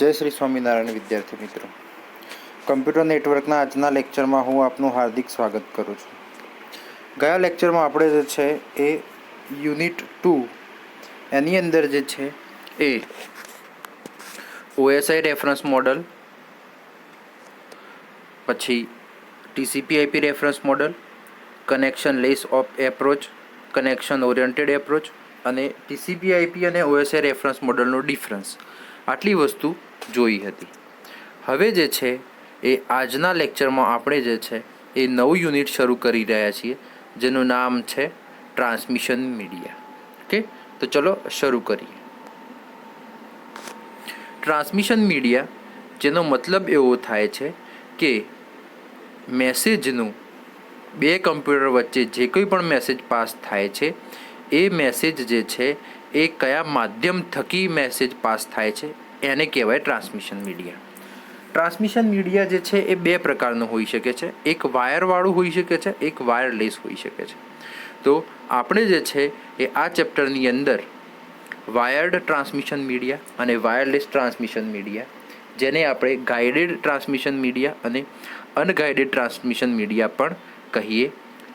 જય શ્રી સ્વામિનારાયણ વિદ્યાર્થી મિત્રો, કમ્પ્યુટર નેટવર્કના આજના લેક્ચરમાં હું આપનું હાર્દિક સ્વાગત કરું છું. ગયા લેક્ચરમાં આપણે જે છે એ યુનિટ 2 એની અંદર જે છે એ OSI રેફરન્સ મોડલ, પછી TCP/IP reference model, connection less of approach, connection oriented approach અને TCP/IP અને OSI રેફરન્સ મોડલનો ડિફરન્સ, આટલી વસ્તુ જોઈ હતી. હવે જે છે એ આજના લેક્ચરમાં આપણે જે છે એ નવું યુનિટ શરૂ કરી રહ્યા છીએ જેનું નામ છે ટ્રાન્સમિશન મીડિયા. ઓકે, તો ચલો શરૂ કરીએ. ટ્રાન્સમિશન મીડિયા, જેનો મતલબ એવો થાય છે કે મેસેજનું બે કમ્પ્યુટર વચ્ચે જે કોઈ પણ મેસેજ પાસ થાય છે એ મેસેજ જે છે એ કયા માધ્યમ થકી મેસેજ પાસ થાય છે એને કહેવાય ટ્રાન્સમિશન મીડિયા. ટ્રાન્સમિશન મીડિયા જે છે એ બે પ્રકારનું હોઈ શકે છે. એક વાયરવાળું હોઈ શકે છે, એક વાયરલેસ હોઈ શકે છે. તો આપણે જે છે એ આ ચેપ્ટરની અંદર વાયર્ડ ટ્રાન્સમિશન મીડિયા અને વાયરલેસ ટ્રાન્સમિશન મીડિયા, જેને આપણે ગાઇડેડ ટ્રાન્સમિશન મીડિયા અને અનગાઇડેડ ટ્રાન્સમિશન મીડિયા પણ કહીએ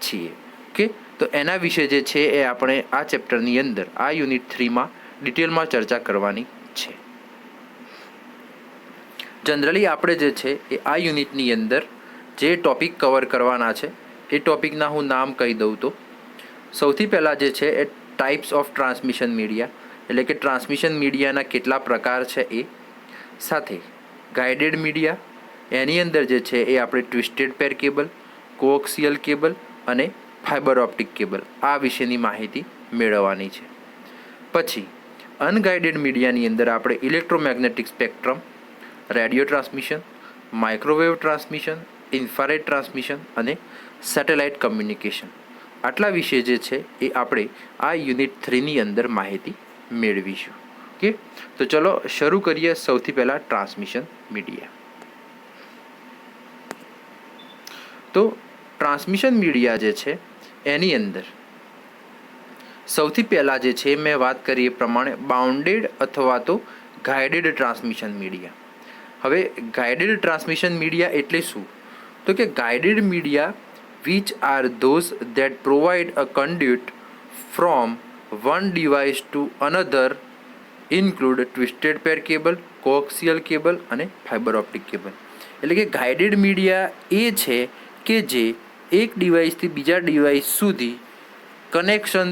છીએ. ઓકે, તો એના વિશે જે છે એ આપણે આ ચેપ્ટરની અંદર આ યુનિટ 3માં ડિટેલમાં ચર્ચા કરવાની છે. જનરલી આપણે જે છે એ આ યુનિટની અંદર જે ટૉપિક કવર કરવાના છે એ ટૉપિકના હું નામ કહી દઉં તો સૌથી પહેલાં જે છે એ ટાઈપ્સ ઓફ ટ્રાન્સમિશન મીડિયા, એટલે કે ટ્રાન્સમિશન મીડિયાના કેટલા પ્રકાર છે એ, સાથે ગાઇડેડ મીડિયા, એની અંદર જે છે એ આપણે twisted pair cable, coaxial cable અને ફાઇબર ઓપ્ટિક કેબલ આ વિશેની માહિતી મેળવવાની છે. પછી અનગાઇડેડ મીડિયાની અંદર આપણે electromagnetic spectrum, radio transmission, microwave transmission, infrared transmission અને સેટેલાઇટ કમ્યુનિકેશન, આટલા વિશે જે છે એ આપણે આ યુનિટ 3ની અંદર માહિતી મેળવીશું. ઓકે, તો ચલો શરૂ કરીએ. સૌથી પહેલાં ટ્રાન્સમિશન મીડિયા. તો ટ્રાન્સમિશન મીડિયા જે છે એની અંદર સૌથી પહેલાં જે છે મેં વાત કરી એ પ્રમાણે બાઉન્ડેડ અથવા તો ગાઇડેડ ટ્રાન્સમિશન મીડિયા. હવે ગાઇડેડ ટ્રાન્સમિશન મીડિયા એટલે શું? તો કે guided media which are those that provide a conduit from one device to another include twisted pair cable, coaxial cable અને fiber optic cable. એટલે કે ગાઇડેડ મીડિયા એ છે કે જે એક ડિવાઇસથી બીજા ડિવાઇસ સુધી connection,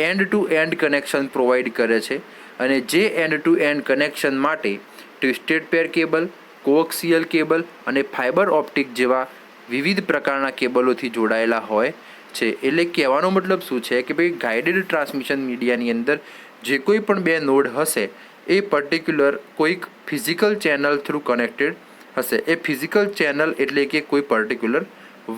end to end connection provide કરે છે અને જે એન્ડ ટુ એન્ડ કનેક્શન માટે twisted pair cable, coaxial cable અને ફાઇબર ઓપ્ટિક જેવા વિવિધ પ્રકારના કેબલોથી જોડાયેલા હોય છે. એટલે કહેવાનો મતલબ શું છે કે ભાઈ ગાઇડેડ ટ્રાન્સમિશન મીડિયાની અંદર જે કોઈ પણ બે નોડ હશે એ પર્ટિક્યુલર કોઈક ફિઝિકલ ચેનલ થ્રુ કનેક્ટેડ હશે. એ ફિઝિકલ ચેનલ એટલે કે કોઈ પર્ટિક્યુલર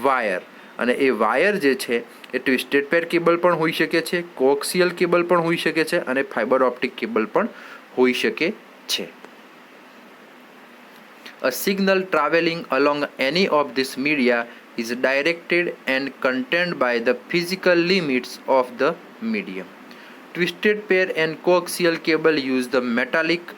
વાયર, અને એ વાયર જે છે એ ટ્વિસ્ટેડ પેર કેબલ પણ હોઈ શકે છે, કોએક્સિયલ કેબલ પણ હોઈ શકે છે અને ફાઇબર ઓપ્ટિક કેબલ પણ હોઈ શકે છે. A signal traveling along any of this media is directed and contained by the physical limits of the medium. Twisted pair and coaxial cable use the metallic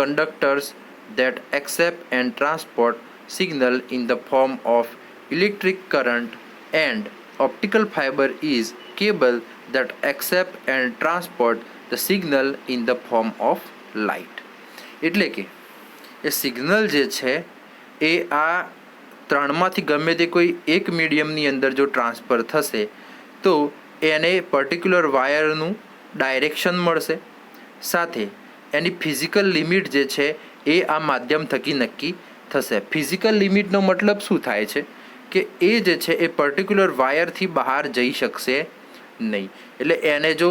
conductors that accept and transport signal in the form of electric current, and optical fiber is cable that accept and transport the signal in the form of light. એટલે કે એ signal જે છે એ આ ત્રણમાંથી ગમે તે કોઈ એક મીડિયમની અંદર જો ટ્રાન્સફર થશે તો એને પર્ટિક્યુલર વાયરનું ડાયરેક્શન મળશે, સાથે એની ફિઝિકલ લિમિટ જે છે એ આ માધ્યમ થકી નક્કી થશે. ફિઝિકલ લિમિટનો મતલબ શું થાય છે કે એ જે છે એ પર્ટિક્યુલર વાયરથી બહાર જઈ શકશે નહીં. એટલે એને જો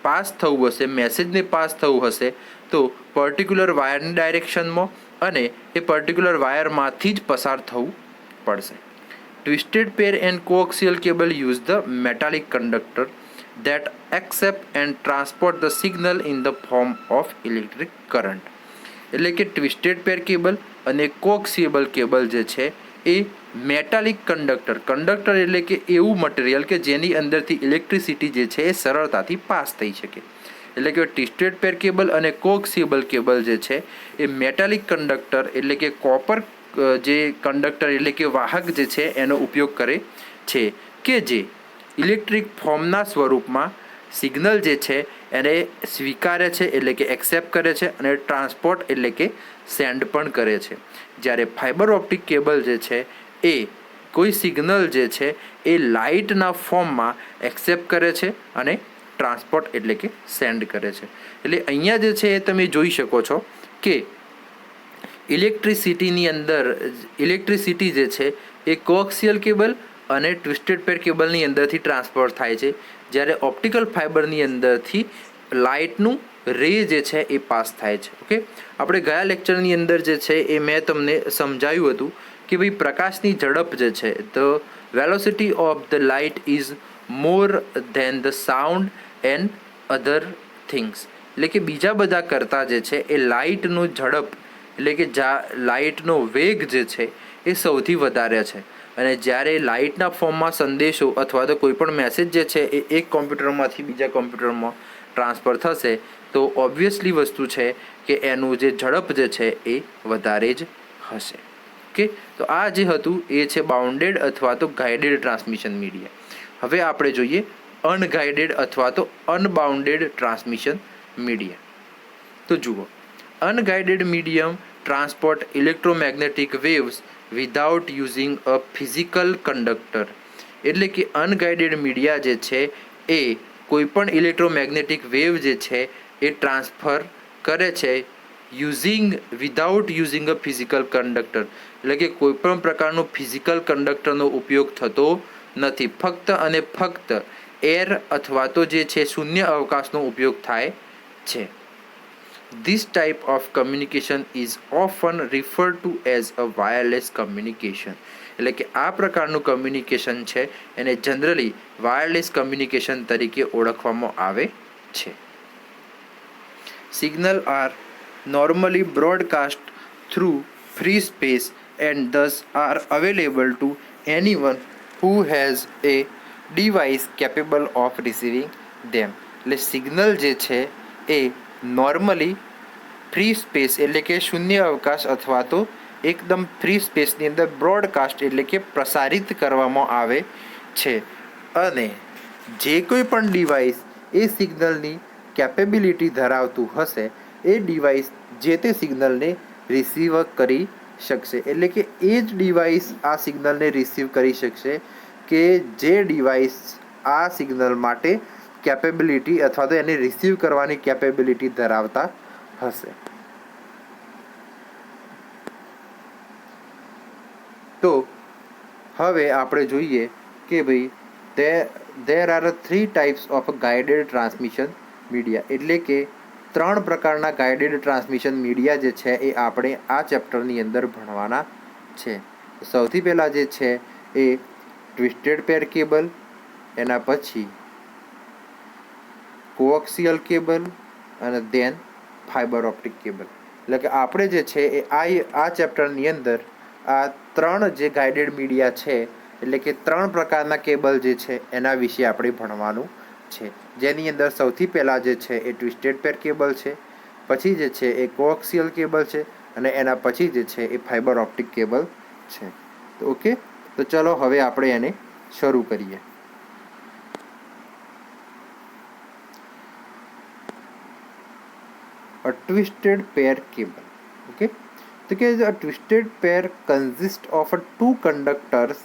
પાસ થવું હશે, મેસેજને પાસ થવું હશે તો પર્ટિક્યુલર વાયરની ડાયરેક્શનમાં અને એ પર્ટિક્યુલર વાયરમાંથી જ પસાર થવું પડશે. Twisted pair and coaxial cable use the metallic conductor that accept and transport the signal in the form of electric current. એટલે કે ટ્વિસ્ટેડ પેર કેબલ અને કોએક્સિયલ કેબલ જે છે એ મેટાલિક કંડક્ટર એટલે કે એવું મટીરિયલ કે જેની અંદરથી ઇલેક્ટ્રિસિટી જે છે એ સરળતાથી પાસ થઈ શકે. એટલે કે ટ્વિસ્ટેડ પેર કેબલ અને કોક્સિયેબલ કેબલ જે છે એ મેટાલિક કંડક્ટર એટલે કે કોપર જે કંડક્ટર એટલે કે વાહક જે છે એનો ઉપયોગ કરે છે કે જે ઇલેક્ટ્રિક ફોર્મના સ્વરૂપમાં સિગ્નલ જે છે એને સ્વીકારે છે એટલે કે એક્સેપ્ટ કરે છે અને ટ્રાન્સપોર્ટ એટલે કે સેન્ડ પણ કરે છે. જ્યારે ફાઇબર ઓપ્ટિક કેબલ જે છે એ કોઈ સિગ્નલ જે છે એ લાઇટના ફોર્મમાં એક્સેપ્ટ કરે છે અને ટ્રાન્સપોર્ટ એટલે કે સેન્ડ કરે છે. એટલે અહીંયા જે છે એ તમે જોઈ શકો છો કે ઇલેક્ટ્રિસિટીની અંદર ઇલેક્ટ્રિસિટી જે છે એ કોક્સિયલ કેબલ અને ટ્વિસ્ટેડ પેર કેબલની અંદરથી ટ્રાન્સફર થાય છે, જ્યારે ઓપ્ટિકલ ફાઇબરની અંદરથી લાઇટનું રે જે છે એ પાસ થાય છે. ઓકે, આપણે ગયા લેક્ચરની અંદર જે છે એ મેં તમને સમજાવ્યું હતું કે ભાઈ પ્રકાશની ઝડપ જે છે the velocity of the light is more than the sound and other things, એટલે કે બીજા બધા કરતાં જે છે એ લાઇટનું ઝડપ એટલે કે લાઇટનો વેગ જે છે એ સૌથી વધારે છે. અને જ્યારે લાઇટના ફોર્મમાં સંદેશો અથવા તો કોઈ પણ મેસેજ જે છે એ એક કોમ્પ્યુટરમાંથી બીજા કોમ્પ્યુટરમાં ટ્રાન્સફર થશે તો ઓબ્વિયસલી વસ્તુ છે કે એનું જે ઝડપ જે છે એ વધારે જ હશે. ઓકે, તો આ જે હતું એ છે બાઉન્ડેડ અથવા તો ગાઇડેડ ટ્રાન્સમિશન મીડિયા. હવે આપણે જોઈએ અનગાઇડેડ અથવા તો અનબાઉન્ડેડ ટ્રાન્સમિશન મીડિયા. તો જુઓ, unguided medium transport electromagnetic waves without using a physical conductor, એટલે કે અનગાઇડેડ મીડિયા જે છે એ કોઈપણ ઇલેક્ટ્રોમેગ્નેટિક વેવ જે છે એ ટ્રાન્સફર કરે છે without using a physical conductor, એટલે કે કોઈપણ પ્રકારનું ફિઝિકલ કંડક્ટરનો ઉપયોગ થતો નથી, ફક્ત અને ફક્ત એર અથવા તો જે છે શૂન્ય અવકાશનો ઉપયોગ થાય છે. This type of communication is often referred to as a wireless communication, એટલે કે આ પ્રકારનું કમ્યુનિકેશન છે એને જનરલી વાયરલેસ કમ્યુનિકેશન તરીકે ઓળખવામાં આવે છે. Signal are normally broadcast through free space and thus are available to anyone who has a device capable of receiving them. એટલે સિગ્નલ જે છે એ નોર્મલી ફ્રી સ્પેસ એટલે કે શૂન્ય અવકાશ અથવા તો એકદમ ફ્રી સ્પેસની અંદર બ્રોડકાસ્ટ એટલે કે પ્રસારિત કરવામાં આવે છે અને જે કોઈ પણ ડિવાઇસ એ સિગ્નલની કેપેબિલિટી ધરાવતું હશે એ ડિવાઇસ જે તે સિગ્નલને રિસીવ કરી શકશે. એટલે કે એ જ ડિવાઇસ આ સિગ્નલને રિસીવ કરી શકશે કે જે ડિવાઇસ આ સિગ્નલ માટે કેપેબિલિટી અથવા તો એને રિસીવ કરવાની કેપેબિલિટી ધરાવતા હશે. તો હવે આપણે જોઈએ કે ભાઈ there are 3 types of guided transmission media, એટલે કે 3 પ્રકારના ગાઇડેડ ટ્રાન્સમિશન મીડિયા જે છે એ આપણે આ ચેપ્ટરની અંદર ભણવાના છે. સૌથી પહેલાં જે છે એ ટ્વિસ્ટેડ પેર કેબલ, એના પછી કોએક્સિયલ કેબલ અને દેન ફાઇબર ઓપ્ટિક કેબલ. એટલે કે આપણે જે છે એ આ ચેપ્ટરની અંદર આ 3 જે ગાઇડેડ મીડિયા છે એટલે કે 3 પ્રકારના કેબલ જે છે એના વિશે આપણે ભણવાનું છે. જેની અંદર સૌથી પહેલાં જે છે એ ટ્વિસ્ટેડ પેર કેબલ છે, પછી જે છે એ કોએક્સિયલ કેબલ છે અને એના પછી જે છે એ ફાઇબર ઓપ્ટિક કેબલ છે. તો ઓકે, તો ચલો હવે આપણે એને શરૂ કરીએ. A twisted pair cable. Okay, so a twisted pair consists of 2 conductors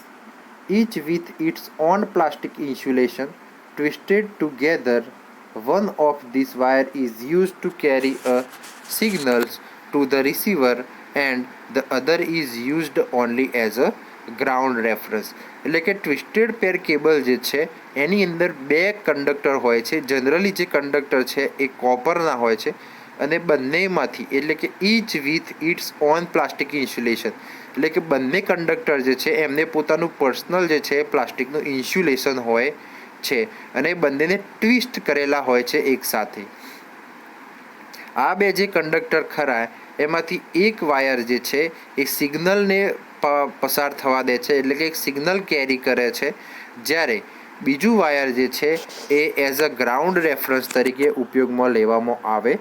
each with its own plastic insulation twisted together. One of these wire is used to carry a signals to the receiver and the other is used only as a ground reference. એટલે કે twisted pair cable જે છે એની અંદર 2 conductor હોય છે. Generally જે conductor છે એ કોપરના હોય છે અને બંનેમાંથી એટલે કે each with its own plastic insulation, એટલે કે બંને કંડક્ટર જે છે એમને પોતાનું પર્સનલ જે છે પ્લાસ્ટિકનું ઇન્સ્યુલેશન હોય છે અને બંનેને ટ્વિસ્ટ કરેલા હોય છે એકસાથે. આ 2 જે કંડક્ટર ખરા એમાંથી એક વાયર જે છે એ સિગ્નલને પસાર થવા દે છે એટલે કે એક સિગ્નલ કેરી કરે છે, જ્યારે બીજું વાયર જે છે એ એઝ અ ગ્રાઉન્ડ રેફરન્સ તરીકે ઉપયોગમાં લેવામાં આવે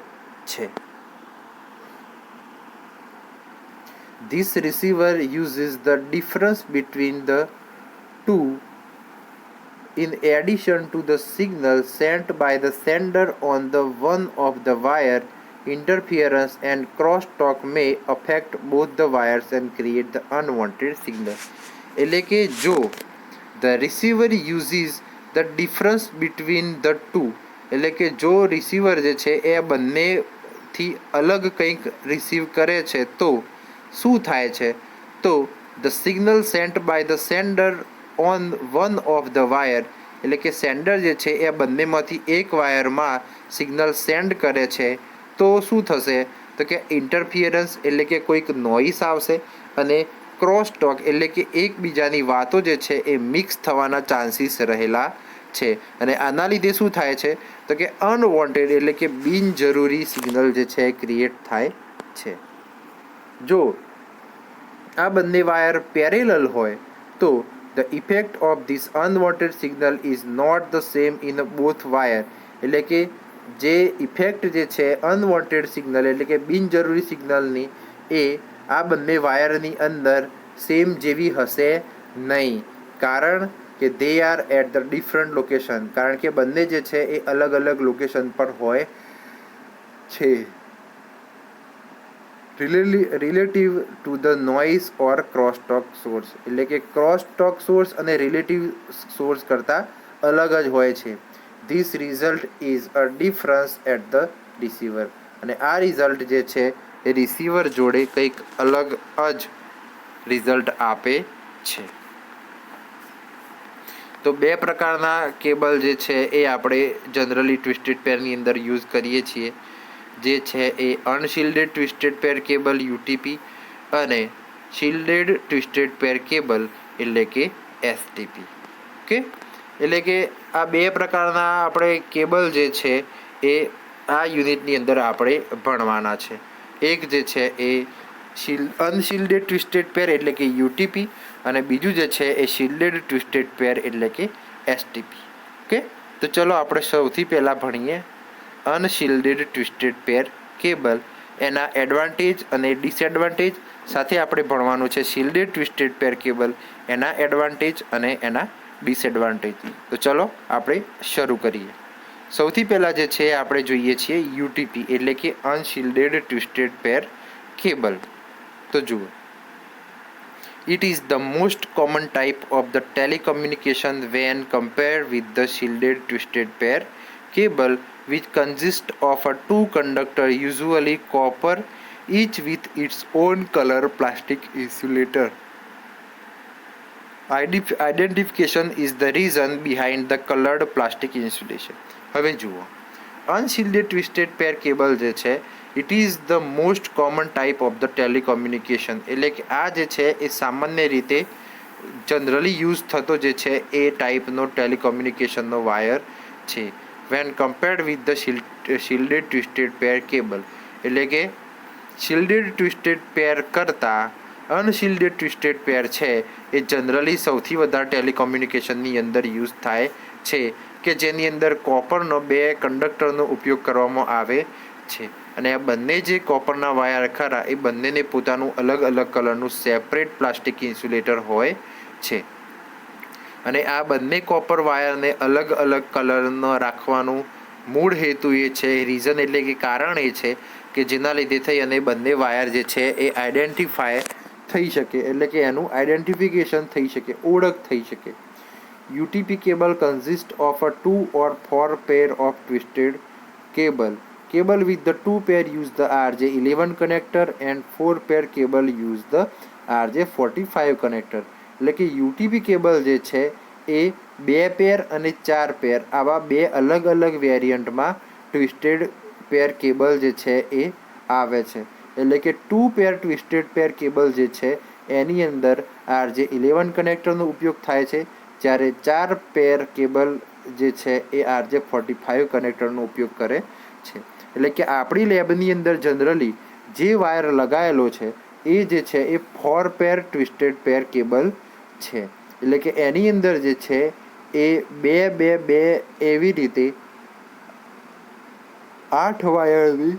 છે. This receiver uses the difference between the two in addition to the signal sent by the sender on the one of the wire. Interference and crosstalk may affect both the wires and create the unwanted signal. એટલે કે જો the receiver uses the difference between the two, એટલે કે જો receiver જે છે એ બંનેથી અલગ કંઈક રિસીવ કરે છે તો શું થાય છે, તો the signal sent by the sender on one of the wire, એટલે કે સેન્ડર જે છે એ બંનેમાંથી એક વાયરમાં સિગ્નલ સેન્ડ કરે છે તો શું થશે, તો કે ઇન્ટરફિયરન્સ એટલે કે કોઈક નોઇસ આવશે અને ક્રોસ ટોક એટલે કે એકબીજાની વાતો જે છે એ મિક્સ થવાના ચાન્સીસ રહેલા છે અને આના લીધે શું થાય છે, તો કે અનવોન્ટેડ એટલે કે બિનજરૂરી સિગ્નલ જે છે ક્રિએટ થાય છે. જો આ બંને વાયર પેરેલલ હોય તો the effect of this unwanted signal is not the same in both wire, એટલે કે જે ઇફેક્ટ જે છે અનવોન્ટેડ સિગ્નલ એટલે કે બિનજરૂરી સિગ્નલની એ આ બંને વાયરની અંદર સેમ જેવી હશે નહીં, કારણ કે they are at the different location, કારણ કે બંને જે છે એ અલગ અલગ લોકેશન પર હોય છે. Relative to the noise or crosstalk source, એટલે કે ક્રોસટોક સોર્સ અને રિલેટિવ સોર્સ કરતાં અલગ જ હોય છે. This result is a difference at the receiver, અને આ રિઝલ્ટ જે છે એ રિસીવર જોડે કંઈક અલગ જ રિઝલ્ટ આપે છે. તો બે પ્રકારના કેબલ જે છે એ આપણે જનરલી ટ્વિસ્ટેડ પેરની અંદર યુઝ કરીએ છીએ, જે છે એ unshielded twisted pair cable UTP અને શિલ્ડેડ ટ્વિસ્ટેડ પેર કેબલ એટલે કે એસટીપી. ઓકે, એટલે કે આ બે પ્રકારના આપણે કેબલ જે છે એ આ યુનિટની અંદર આપણે ભણવાના છે. એક જે છે એ અનશિલ્ડેડ ટ્વિસ્ટેડ પેર એટલે કે યુટીપી અને બીજું જે છે એ શિલ્ડેડ ટ્વિસ્ટેડ પેર એટલે કે એસટીપી. ઓકે, તો ચલો આપણે સૌથી પહેલાં ભણીએ અનશિલ્ડેડ ટ્વિસ્ટેડ પેર કેબલ, એના એડવાન્ટેજ અને ડિસએડવાન્ટેજ સાથે આપણે ભણવાનું છે શિલ્ડેડ ટ્વિસ્ટેડ પેર કેબલ, એના એડવાન્ટેજ અને એના ડિસએડવાન્ટેજ. તો ચલો આપણે શરૂ કરીએ. સૌથી પહેલાં જે છે આપણે જોઈએ છીએ યુટીપી એટલે કે અનશિલ્ડેડ ટ્વિસ્ટેડ પેર કેબલ. તો જુઓ, it is the most common type of the telecommunication when compared with the shielded twisted pair cable, which consists of a two conductor, usually copper, each with its own color plastic insulator. Identification is the reason behind the colored plastic insulation. હવે જુઓ, અનશિલ્ડેડ twisted pair cable જે છે it is the most common type of the telecommunication, એટલે કે આ જે છે એ સામાન્ય રીતે જનરલી યુઝ થતો જે છે એ ટાઈપનો ટેલિકોમ્યુનિકેશનનો વાયર છે. When compared with the shielded twisted pair cable, એટલે કે શિલ્ડેડ ટ્વિસ્ટેડ પેર કરતાં અનશિલ્ડેડ ટ્વિસ્ટેડ પેર છે એ જનરલી સૌથી વધારે ટેલિકોમ્યુનિકેશનની અંદર યુઝ થાય છે, કે જેની અંદર કોપરનો બે કંડક્ટરનો ઉપયોગ કરવામાં આવે છે અને આ બંને જે કોપરના વાયર ખરા એ બંનેને પોતાનું અલગ અલગ કલરનું સેપરેટ પ્લાસ્ટિક ઇન્સ્યુલેટર હોય છે. અને આ બંને કોપર વાયરને અલગ અલગ કલરનો રાખવાનું મૂળ હેતુ એ છે, રીઝન એટલે કે કારણ એ છે કે જેના લીધે થઈ અને બંને વાયર જે છે એ આઈડેન્ટિફાય થઈ શકે, એટલે કે એનું આઈડેન્ટિફિકેશન થઈ શકે, ઓળખ થઈ શકે. UTP cable consists of a 2 or 4 pair of twisted cable. Cable with the 2 pair use the RJ11 connector and 4 pair cable use the RJ45 connector. એટલે કે UTP કેબલ જે છે એ 2 પેર અને 4 પેર આવા બે અલગ અલગ વેરિયન્ટમાં ટ્વિસ્ટેડ પેર કેબલ જે છે એ આવે છે. એટલે કે 2 પેર ટ્વિસ્ટેડ પેર કેબલ જે છે એની અંદર RJ11 કનેક્ટરનો ઉપયોગ થાય છે, જ્યારે 4 પેર કેબલ જે છે એ RJ45 કનેક્ટરનો ઉપયોગ કરે છે. એટલે કે આપણી લેબની અંદર જનરલી જે વાયર લગાવેલો છે એ જે છે એ 4 પેર ટ્વિસ્ટેડ પેર કેબલ છે. એટલે કે એની અંદર જે છે એ બે બે બે એવી રીતે 8 વાયરની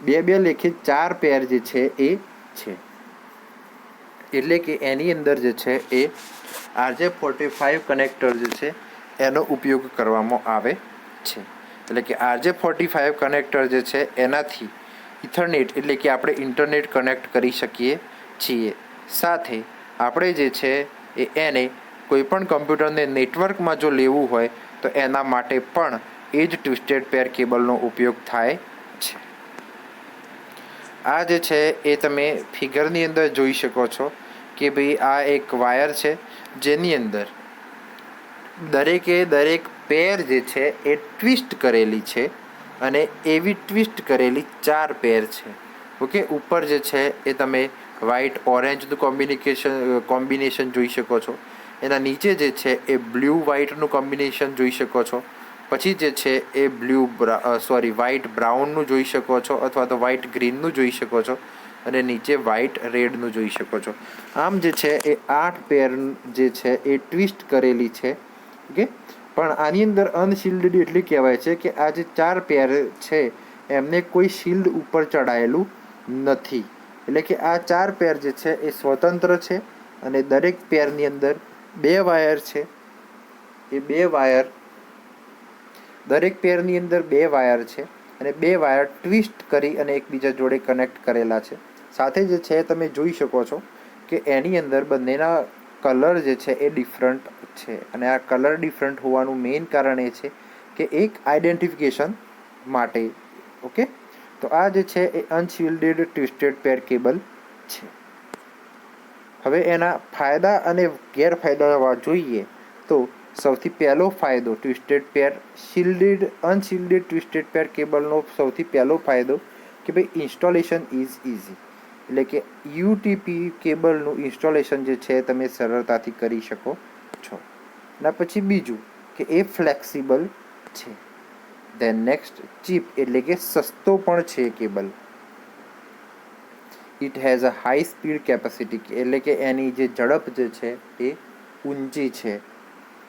બે બે લેખે 4 પેર જે છે એ છે. એટલે કે એની અંદર જે છે એ RJ45 કનેક્ટર જે છે એનો ઉપયોગ કરવામાં આવે છે. એટલે કે RJ45 કનેક્ટર જે છે એનાથી ઇથરનેટ એટલે કે આપણે ઇન્ટરનેટ કનેક્ટ કરી શકીએ છીએ. સાથે આપણે જે છે એને કોઈપણ કમ્પ્યુટરને નેટવર્કમાં જો લેવું હોય તો એના માટે પણ એ જ ટ્વિસ્ટેડ પેર કેબલનો ઉપયોગ થાય છે. આ જે છે એ તમે ફિગરની અંદર જોઈ શકો છો કે ભાઈ આ એક વાયર છે જેની અંદર દરેક પેર જે છે એ ટ્વિસ્ટ કરેલી છે અને એવી ટ્વિસ્ટ કરેલી 4 પેર છે. ઓકે, ઉપર જે છે એ તમે વ્હાઇટ ઓરેન્જનું કોમ્બિનેશન જોઈ શકો છો. એના નીચે જે છે એ બ્લુ વ્હાઇટનું કોમ્બિનેશન જોઈ શકો છો. પછી જે છે એ વ્હાઇટ બ્રાઉનનું જોઈ શકો છો અથવા તો વ્હાઇટ ગ્રીનનું જોઈ શકો છો અને નીચે વ્હાઇટ રેડનું જોઈ શકો છો. આમ જે છે એ 8 પેર જે છે એ ટ્વિસ્ટ કરેલી છે. ઓકે, પણ આની અંદર અનશિલ્ડેડ એટલે કહેવાય છે કે આ જે 4 પેર છે એમને કોઈ શિલ્ડ ઉપર ચડાયેલું નથી. એટલે કે આ 4 પેર જે છે એ સ્વતંત્ર છે અને દરેક પેરની અંદર 2 વાયર છે. એ 2 વાયર દરેક પેરની અંદર 2 વાયર છે અને 2 વાયર ટ્વિસ્ટ કરી અને એકબીજા જોડે કનેક્ટ કરેલા છે. સાથે જે છે તમે જોઈ શકો છો કે એની અંદર બંનેના કલર જે છે એ ડિફરન્ટ છે અને આ કલર ડિફરન્ટ હોવાનું મેઇન કારણ એ છે કે એક આઈડેન્ટિફિકેશન માટે. ઓકે, તો આ જે છે એ અનશિલ્ડેડ ટ્વિસ્ટેડ પેર કેબલ છે. હવે એના ફાયદા અને ગેરફાયદા જોઈએ તો સૌથી પહેલો ફાયદો અનશિલ્ડેડ ટ્વિસ્ટેડ પેર કેબલનો સૌથી પહેલો ફાયદો કે ભાઈ ઇન્સ્ટોલેશન ઇઝ ઇઝી. એટલે કે યુટીપી કેબલનું ઇન્સ્ટોલેશન જે છે તમે સરળતાથી કરી શકો છો. એના પછી બીજું કે એ ફ્લેક્સિબલ છે. ધેન નેક્સ્ટ ચીપ એટલે કે સસ્તો પણ છે cable. It has a high speed capacity એટલે કે એની જે ઝડપ જે છે એ ઊંચી છે.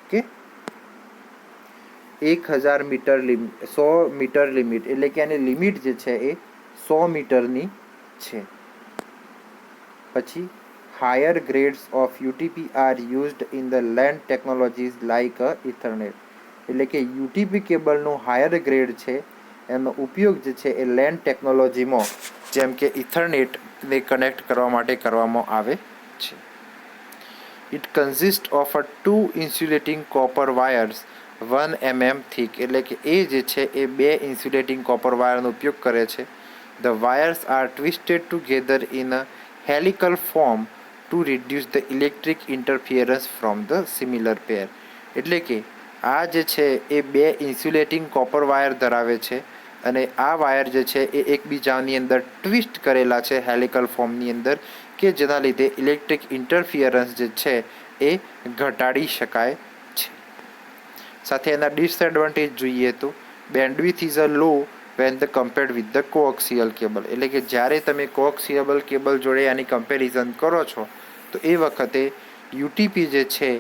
ઓકે, 1000 મીટર 100 મીટર લિમિટ એટલે કે એની લિમિટ જે છે એ 100 મીટરની છે. પછી higher grades of UTP are used in the LAN technologies like Ethernet. એટલે કે યુટીપી કેબલનો હાયર ગ્રેડ છે એનો ઉપયોગ જે છે એ લેન્ડ ટેકનોલોજીમાં જેમ કે ઇથરનેટને કનેક્ટ કરવા માટે કરવામાં આવે છે. It consist of 2 insulating copper wires 1 mm thick. એટલે કે એ જે છે એ 2 ઇન્સ્યુલેટિંગ કોપર વાયરનો ઉપયોગ કરે છે. The wires are twisted together in a helical form to reduce the electric interference from the similar pair. એટલે કે આ જે છે એ 2 ઇન્સ્યુલેટિંગ કોપર વાયર ધરાવે છે અને આ વાયર જે છે એ એકબીજાની અંદર ટ્વિસ્ટ કરેલા છે હેલિકલ ફોર્મની અંદર કે જેના લીધે ઇલેક્ટ્રિક ઇન્ટરફિયરન્સ જે છે એ ઘટાડી શકાય છે. સાથે એના ડિસએડવાન્ટેજ જોઈએ તો bandwidth is a low when the compared with the coaxial cable. એટલે કે જ્યારે તમે કોએક્સિયલ કેબલ જોડે આની કમ્પેરિઝન કરો છો તો એ વખતે યુટીપી જે છે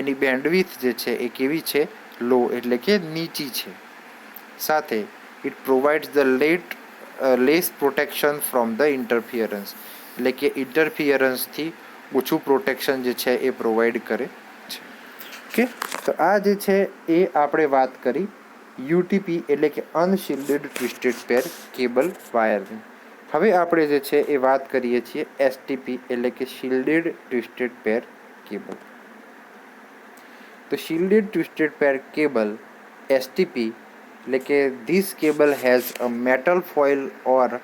એની બેન્ડવિથ જે છે એ કેવી છે? લો એટલે કે નીચી છે. સાથે it provides the less protection from the interference. એટલે કે ઇન્ટરફિયરન્સથી ઓછું પ્રોટેક્શન જે છે એ પ્રોવાઈડ કરે છે. ઓકે, તો આ જે છે એ આપણે વાત કરી યુટીપી એટલે કે અનશિલ્ડેડ ટ્વિસ્ટેડ પેર કેબલ વાયરની. હવે આપણે જે છે એ વાત કરીએ છીએ એસટીપી એટલે કે શિલ્ડેડ ટ્વિસ્ટેડ પેર કેબલ. તો shielded twisted pair cable STP એટલે કે this cable has a metal foil or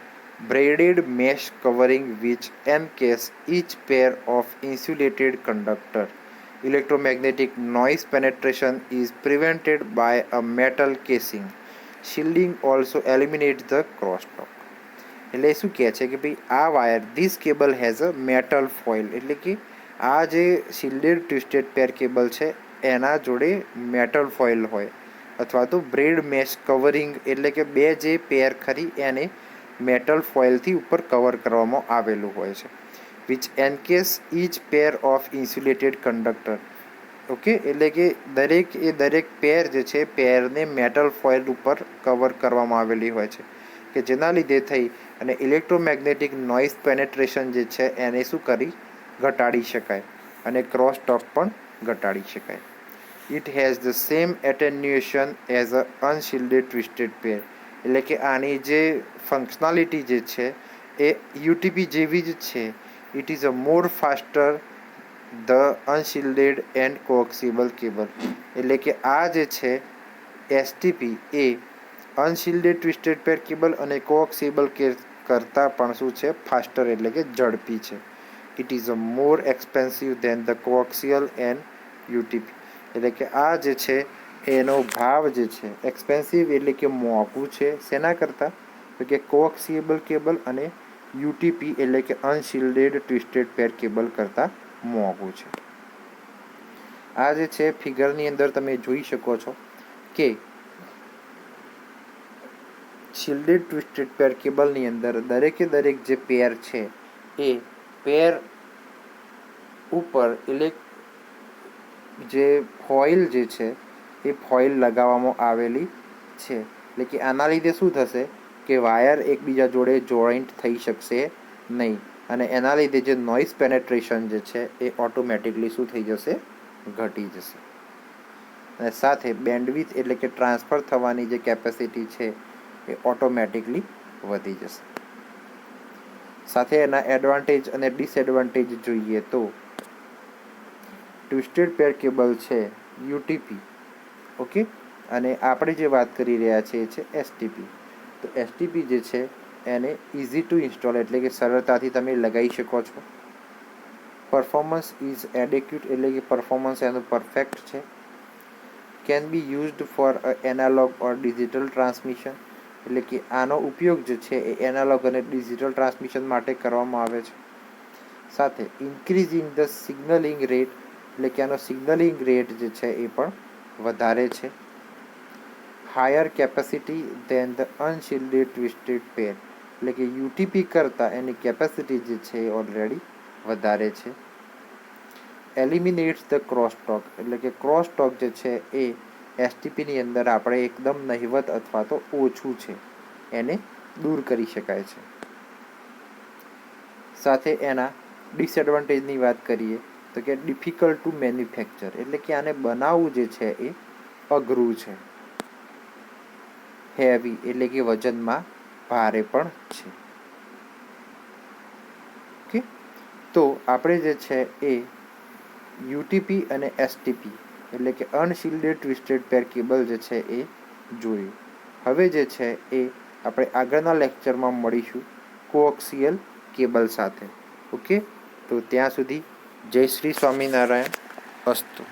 braided mesh covering which encase each pair of insulated conductor. Electromagnetic noise penetration is prevented by a metal casing. Shielding also eliminates the crosstalk. એટલે શું કહે છે કે ભાઈ આ wire this cable has a metal foil એટલે કે આ જે શિલ્ડેડ ટ્વિસ્ટેડ પેર કેબલ છે એના જોડે મેટલ ફોઇલ હોય અથવા તો બ્રેડ મેશ કવરિંગ એટલે કે 2 જે પેર ખરી એને મેટલ ફોઇલથી ઉપર કવર કરવામાં આવેલું હોય છે. Which encase each pair of insulated conductor. Okay, એટલે કે દરેક પેર જે છે પેરને મેટલ ફોઇલ ઉપર કવર કરવામાં આવેલી હોય છે કે જેના લીધે થઈ અને ઇલેક્ટ્રોમેગ્નેટિક નોઇઝ પેનેટ્રેશન જે છે એને શું કરી ઘટાડી શકાય અને ક્રોસ ટોક પણ ઘટાડી શકાય. It has the same attenuation as a unshielded twisted pair. એટલે કે આની જે ફંક્શનાલિટી જે છે એ યુટીપી જેવી જ છે. It is a more faster the unshielded and coaxial cable. એટલે કે આ જે છે એસટીપી એ અનશિલ્ડેડ ટ્વિસ્ટેડ પેર કેબલ અને કોએક્સિબલ કરતાં પણ શું છે ફાસ્ટર એટલે કે ઝડપી છે. It is a more expensive than the coaxial and UTP. એટલે કે આ જે છે એનો ભાવ જે છે એક્સપેન્સિવ એટલે કે મોંઘું છે શેના કરતાં તો કે કોએક્સિબલ કેબલ અને યુટીપી એટલે કે અનશિલ્ડેડ ટ્વિસ્ટેડ પેર કેબલ કરતાં મોંઘું છે. આ જે છે ફિગરની અંદર તમે જોઈ શકો છો કે શિલ્ડેડ ટ્વિસ્ટેડ પેર કેબલની અંદર દરેક જે પેર છે એ પેર ઉપર જે ફોઇલ જે છે એ ફોઇલ લગાવવામાં આવેલી છે. એટલે કે આના લીધે શું થશે કે વાયર એકબીજા જોડે જોઈન્ટ થઈ શકશે નહીં અને એના લીધે જે નોઇઝ પેનેટ્રેશન જે છે એ ઓટોમેટિકલી શું થઈ જશે ઘટી જશે અને સાથે બેન્ડવિથ એટલે કે ટ્રાન્સફર થવાની જે કેપેસિટી છે એ ઓટોમેટિકલી વધી જશે. સાથે એના એડવાન્ટેજ અને ડિસએડવાન્ટેજ જોઈએ તો ટ્વિસ્ટેડ પેર કેબલ છે યુટીપી, ઓકે, અને આપણે જે વાત કરી રહ્યા છીએ છે એસટીપી. તો એસટીપી જે છે એને ઇઝી ટુ ઇન્સ્ટોલ એટલે કે સરળતાથી તમે લગાવી શકો છો. પરફોર્મન્સ ઇઝ એડેક્યુટ એટલે કે પરફોર્મન્સ એનું પરફેક્ટ છે. Can be used for analogue or digital transmission એટલે કે આનો ઉપયોગ જે છે એ એનાલોગ અને ડિજિટલ ટ્રાન્સમિશન માટે કરવામાં આવે છે. સાથે ઇન્ક્રીઝિંગ ધ સિગ્નલિંગ રેટ એટલે કે આનો સિગ્નલિંગ રેટ જે છે એ પણ વધારે છે. Higher capacity than the unshielded twisted pair એટલે કે યુટીપી કરતાં એની કેપેસિટી જે છે એ ઓલરેડી વધારે છે. એલિમિનેટ્સ ધ ક્રોસ ટોક એટલે કે ક્રોસ ટોક જે છે એ એસટીપીની અંદર આપણે એકદમ નહિવત અથવા તો ઓછું છે એને દૂર કરી શકાય છે. સાથે એના ડિસએડવાન્ટેજની વાત કરીએ તો કે ડિફિકલ્ટ ટુ મેન્યુફેક્ચર એટલે કે આને બનાવવું જે છે એ અઘરું છે. હેવી એટલે કે વજનમાં ભારે પણ છે. ઓકે, તો આપણે જે છે એ યુટીપી અને એસટીપી એટલે કે અનશિલ્ડેડ ટ્વિસ્ટેડ પેર કેબલ જે છે એ જોયું. હવે જે છે એ આપણે આગળના લેક્ચરમાં મળીશું કોએક્સિયલ કેબલ સાથે. ઓકે, તો ત્યાં સુધી જય શ્રી સ્વામિનારાયણ. અસ્તુ.